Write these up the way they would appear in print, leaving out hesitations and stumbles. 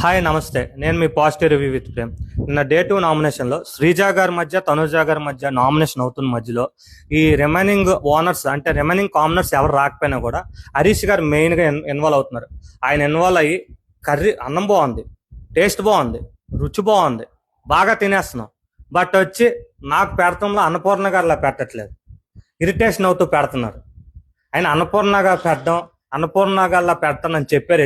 Hi నమస్తే, నేను మీ positive review with Prem. నిన్న డే 2 నామినేషన్లో శ్రీజ గారి మధ్య తనుజ గారి మధ్య నామినేషన్ అవుతున్న మధ్యలో ఈ రిమైనింగ్ ఓనర్స్ అంటే రిమైనింగ్ కామనర్స్ ఎవరు రాకపోయినా కూడా హరీష్ గారు మెయిన్గా ఇన్వాల్వ్ అవుతున్నారు. ఆయన ఇన్వాల్వ్ అయ్యి అన్నం బాగుంది, టేస్ట్ బాగుంది, రుచి బాగుంది, బాగా తినేస్తున్నాం, బట్ వచ్చి నాకు పెడతంలో అన్నపూర్ణ గారిలా పెట్టట్లేదు, ఇరిటేషన్ అవుతూ పెడుతున్నారు. ఆయన అన్నపూర్ణగా పెట్టడం, అన్నపూర్ణగా పెడతానని చెప్పారు.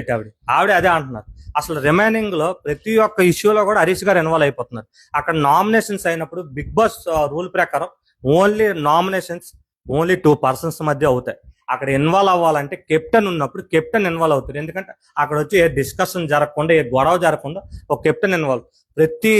ఆవిడ అదే అంటున్నారు. అసలు రిమైనింగ్ లో ప్రతి ఒక్క ఇష్యూలో కూడా హరీష్ గారు ఇన్వాల్వ్ అయిపోతున్నారు. అక్కడ నామినేషన్స్ అయినప్పుడు బిగ్ బాస్ రూల్ ప్రకారం ఓన్లీ నామినేషన్స్ ఓన్లీ 2 పర్సన్స్ మధ్య అవుతాయి. అక్కడ ఇన్వాల్వ్ అవ్వాలంటే కెప్టెన్ ఉన్నప్పుడు కెప్టెన్ ఇన్వాల్వ్ అవుతారు. ఎందుకంటే అక్కడ వచ్చి ఏ డిస్కషన్ జరగకుండా, ఏ గొడవ జరగకుండా ఒక కెప్టెన్ ఇన్వాల్వ్. ప్రతి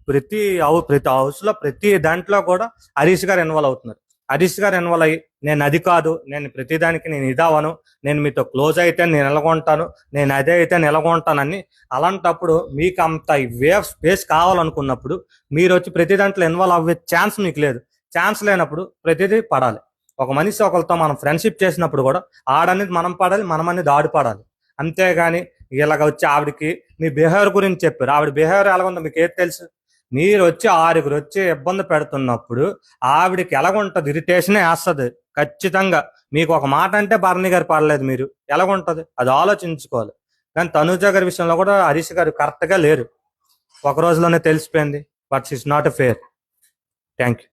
ప్రతి ప్రతి హౌస్ లో ప్రతి దాంట్లో కూడా హరీష్ గారు ఇన్వాల్వ్ అవుతున్నారు. హరీష్ గారు ఇన్వాల్వ్ అయ్యి నేను అది కాదు, నేను ప్రతిదానికి నేను ఇదావను, నేను మీతో క్లోజ్ అయితే నేను ఎలాగొంటాను, నేను అదే అయితే ఎలాగొంటానని. అలాంటప్పుడు మీకు అంత వేవ్ స్పేస్ కావాలనుకున్నప్పుడు మీరు వచ్చి ప్రతి దాంట్లో ఇన్వాల్వ్ అవ్వే ఛాన్స్ మీకు లేదు. ఛాన్స్ లేనప్పుడు ప్రతిదీ పడాలి. ఒక మనిషి ఒకరితో మనం ఫ్రెండ్షిప్ చేసినప్పుడు కూడా ఆడనేది మనం పడాలి, మనం అనేది ఆడు పడాలి. అంతేగాని ఇలాగ వచ్చి ఆవిడకి మీ బిహేవియర్ గురించి చెప్పారు. ఆవిడ బిహేవియర్ ఎలాగుందో మీకు ఏది తెలుసు? మీరు వచ్చి 6 వచ్చి ఇబ్బంది పెడుతున్నప్పుడు ఆవిడకి ఎలాగుంటది? ఇరిటేషనే వేస్తుంది ఖచ్చితంగా. మీకు ఒక మాట అంటే భరణి గారు పడలేదు, మీరు ఎలాగుంటది అది ఆలోచించుకోవాలి. కానీ తనూజ గారి విషయంలో కూడా హరీష్ గారు కరెక్ట్ గా లేరు. ఒక రోజులోనే తెలిసిపోయింది. But it's not fair. Thank you.